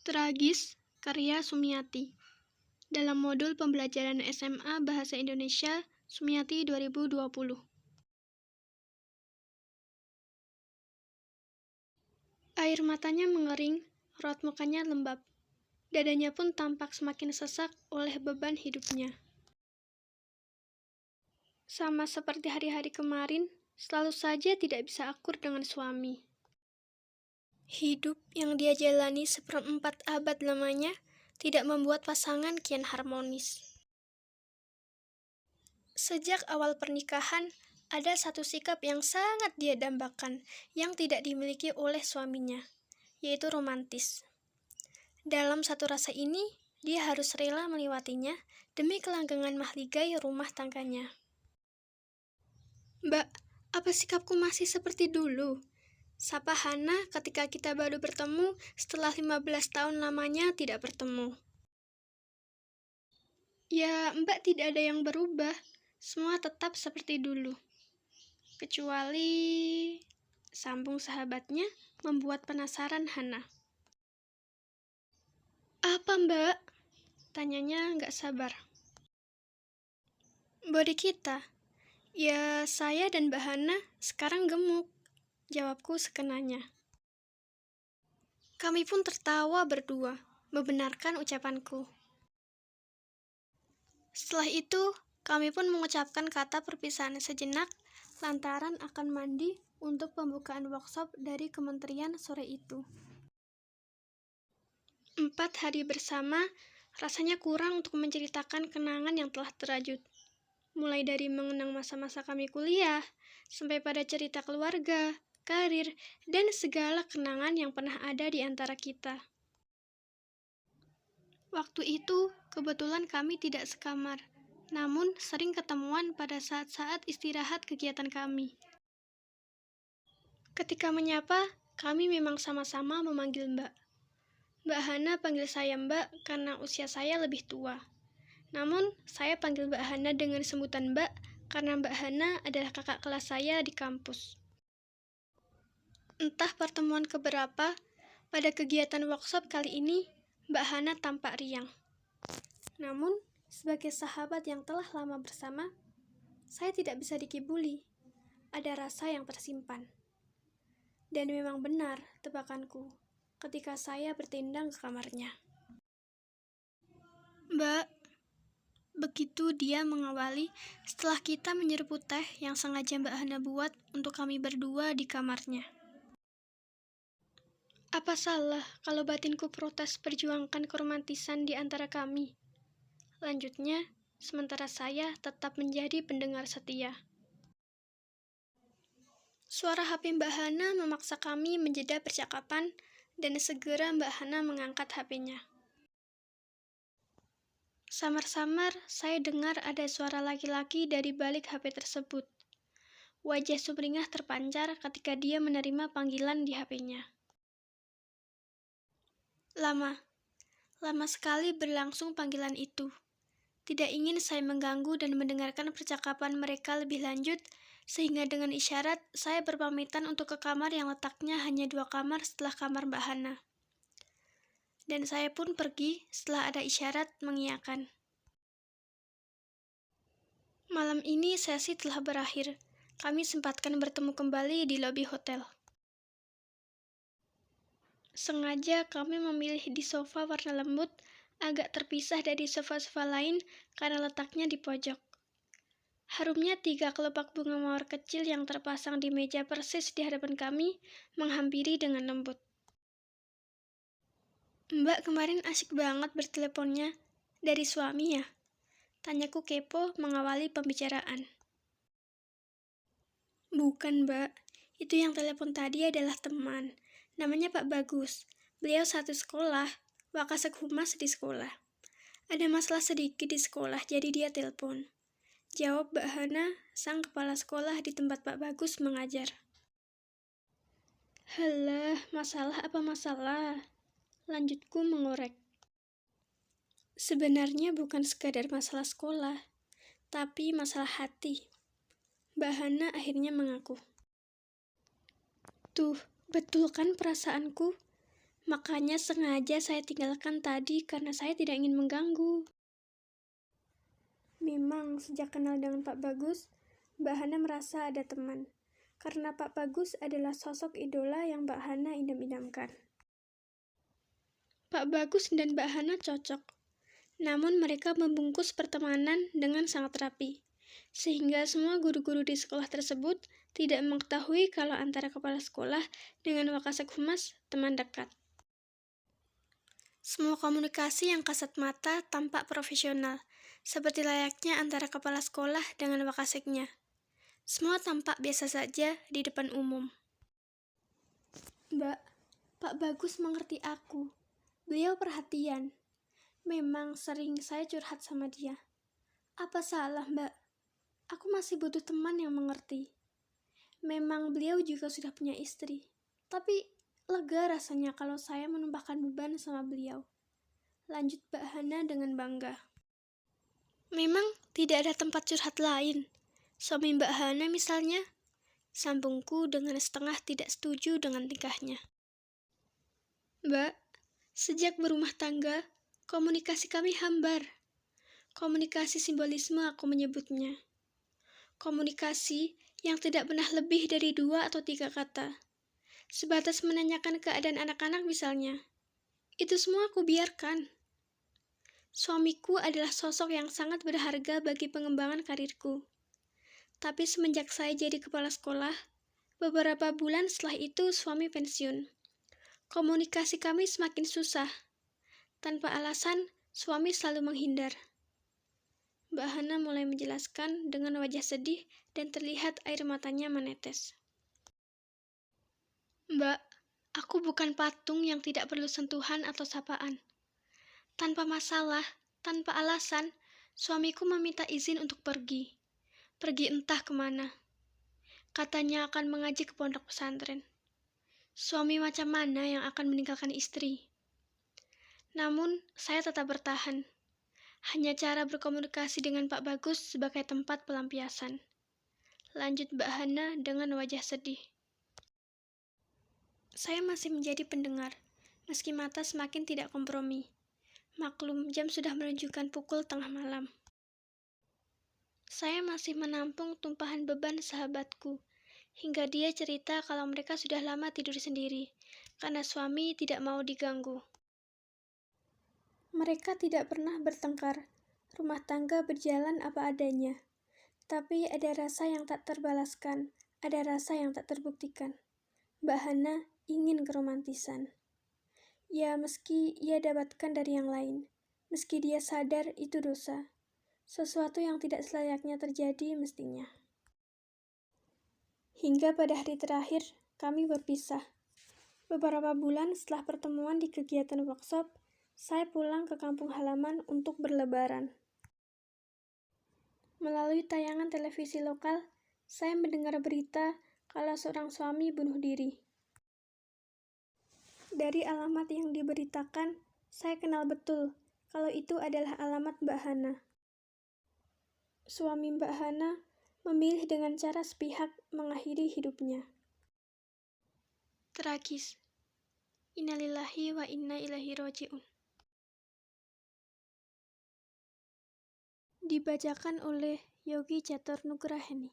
Tragis, karya Sumiati. Dalam modul pembelajaran SMA Bahasa Indonesia, Sumiati 2020. Air matanya mengering, raut mukanya lembab. Dadanya pun tampak semakin sesak oleh beban hidupnya. Sama seperti hari-hari kemarin, selalu saja tidak bisa akur dengan suami. Hidup yang dia jalani seperempat abad lamanya tidak membuat pasangan kian harmonis. Sejak awal pernikahan, ada satu sikap yang sangat dia dambakan yang tidak dimiliki oleh suaminya, yaitu romantis. Dalam satu rasa ini, dia harus rela melewatinya demi kelanggengan mahligai rumah tangganya. "Mbak, apa sikapku masih seperti dulu?" sapa Hana ketika kita baru bertemu setelah 15 tahun lamanya tidak bertemu. "Ya, Mbak tidak ada yang berubah. Semua tetap seperti dulu. Kecuali," sambung sahabatnya, membuat penasaran Hana. "Apa, Mbak?" tanyanya nggak sabar. "Bodi kita. Ya, saya dan Mbak Hana sekarang gemuk," jawabku sekenanya. Kami pun tertawa berdua, membenarkan ucapanku. Setelah itu, kami pun mengucapkan kata perpisahan sejenak lantaran akan mandi untuk pembukaan workshop dari kementerian sore itu. 4 hari bersama, rasanya kurang untuk menceritakan kenangan yang telah terajut. Mulai dari mengenang masa-masa kami kuliah, sampai pada cerita keluarga, karir, dan segala kenangan yang pernah ada di antara kita. Waktu itu, kebetulan kami tidak sekamar, namun sering ketemuan pada saat-saat istirahat kegiatan kami. Ketika menyapa, kami memang sama-sama memanggil Mbak. Mbak Hana panggil saya Mbak karena usia saya lebih tua. Namun, saya panggil Mbak Hana dengan sebutan Mbak karena Mbak Hana adalah kakak kelas saya di kampus. Entah pertemuan keberapa, pada kegiatan workshop kali ini, Mbak Hana tampak riang. Namun, sebagai sahabat yang telah lama bersama, saya tidak bisa dikibuli. Ada rasa yang tersimpan. Dan memang benar tebakanku ketika saya bertindang ke kamarnya. "Mbak," begitu dia mengawali setelah kita menyeruput teh yang sengaja Mbak Hana buat untuk kami berdua di kamarnya. "Apa salah kalau batinku protes perjuangkan keromantisan di antara kami?" lanjutnya, sementara saya tetap menjadi pendengar setia. Suara HP Mbak Hana memaksa kami menjeda percakapan dan segera Mbak Hana mengangkat HP-nya. Samar-samar saya dengar ada suara laki-laki dari balik HP tersebut. Wajah sumringah terpancar ketika dia menerima panggilan di HP-nya. Lama sekali berlangsung panggilan itu. Tidak ingin saya mengganggu dan mendengarkan percakapan mereka lebih lanjut, sehingga dengan isyarat saya berpamitan untuk ke kamar yang letaknya hanya 2 kamar setelah kamar Mbak Hana. Dan saya pun pergi setelah ada isyarat mengiyakan. Malam ini sesi telah berakhir. Kami sempatkan bertemu kembali di lobi hotel. Sengaja kami memilih di sofa warna lembut, agak terpisah dari sofa-sofa lain karena letaknya di pojok. Harumnya 3 kelopak bunga mawar kecil yang terpasang di meja persis di hadapan kami menghampiri dengan lembut. "Mbak kemarin asyik banget berteleponnya. Dari suami ya?" tanyaku kepo mengawali pembicaraan. "Bukan, Mbak. Itu yang telepon tadi adalah teman. Namanya Pak Bagus. Beliau satu sekolah, wakasek humas di sekolah. Ada masalah sedikit di sekolah, jadi dia telepon," jawab Mbak Hana, sang kepala sekolah di tempat Pak Bagus mengajar. "Halah, masalah apa masalah?" lanjutku mengorek. "Sebenarnya bukan sekadar masalah sekolah, tapi masalah hati." Mbak Hana akhirnya mengaku. "Tuh, betul kan perasaanku? Makanya sengaja saya tinggalkan tadi karena saya tidak ingin mengganggu. Memang sejak kenal dengan Pak Bagus, Mbak Hana merasa ada teman. Karena Pak Bagus adalah sosok idola yang Mbak Hana idam-idamkan. Pak Bagus dan Mbak Hana cocok. Namun mereka membungkus pertemanan dengan sangat rapi. Sehingga semua guru-guru di sekolah tersebut tidak mengetahui kalau antara kepala sekolah dengan Wakasek Humas teman dekat. Semua komunikasi yang kasat mata tampak profesional, seperti layaknya antara kepala sekolah dengan Wakaseknya. Semua tampak biasa saja di depan umum. Mbak, Pak Bagus mengerti aku. Beliau perhatian. Memang sering saya curhat sama dia. Apa salah, Mbak? Aku masih butuh teman yang mengerti. Memang beliau juga sudah punya istri. Tapi lega rasanya kalau saya menumpahkan beban sama beliau. Lanjut Mbak Hana dengan bangga. Memang tidak ada tempat curhat lain. Suami Mbak Hana misalnya, sambungku dengan setengah tidak setuju dengan tingkahnya. Mbak, sejak berumah tangga, komunikasi kami hambar. Komunikasi simbolisme aku menyebutnya. Komunikasi yang tidak pernah lebih dari 2 atau 3 kata. Sebatas menanyakan keadaan anak-anak misalnya. Itu semua aku biarkan. Suamiku adalah sosok yang sangat berharga bagi pengembangan karirku. Tapi semenjak saya jadi kepala sekolah, beberapa bulan setelah itu suami pensiun. Komunikasi kami semakin susah. Tanpa alasan, suami selalu menghindar. Mbak Hana mulai menjelaskan dengan wajah sedih dan terlihat air matanya menetes. Mbak, aku bukan patung yang tidak perlu sentuhan atau sapaan. Tanpa masalah, tanpa alasan, suamiku meminta izin untuk pergi. Pergi entah kemana. Katanya akan mengaji ke pondok pesantren. Suami macam mana yang akan meninggalkan istri? Namun, saya tetap bertahan. Hanya cara berkomunikasi dengan Pak Bagus sebagai tempat pelampiasan. Lanjut Mbak Hana dengan wajah sedih. Saya masih menjadi pendengar, meski mata semakin tidak kompromi. Maklum, jam sudah menunjukkan pukul tengah malam. Saya masih menampung tumpahan beban sahabatku, hingga dia cerita kalau mereka sudah lama tidur sendiri, karena suami tidak mau diganggu. Mereka tidak pernah bertengkar, rumah tangga berjalan apa adanya. Tapi ada rasa yang tak terbalaskan, ada rasa yang tak terbuktikan. Mbak Hana ingin keromantisan. Ya, meski ia dapatkan dari yang lain, meski dia sadar itu dosa, sesuatu yang tidak selayaknya terjadi mestinya. Hingga pada hari terakhir, kami berpisah. Beberapa bulan setelah pertemuan di kegiatan workshop, saya pulang ke kampung halaman untuk berlebaran. Melalui tayangan televisi lokal, saya mendengar berita kalau seorang suami bunuh diri. Dari alamat yang diberitakan, saya kenal betul kalau itu adalah alamat Mbak Hana. Suami Mbak Hana memilih dengan cara sepihak mengakhiri hidupnya. Tragis. Innalillahi wa inna ilaihi raji'un. Dibacakan oleh Yogi Catur Nugraheni.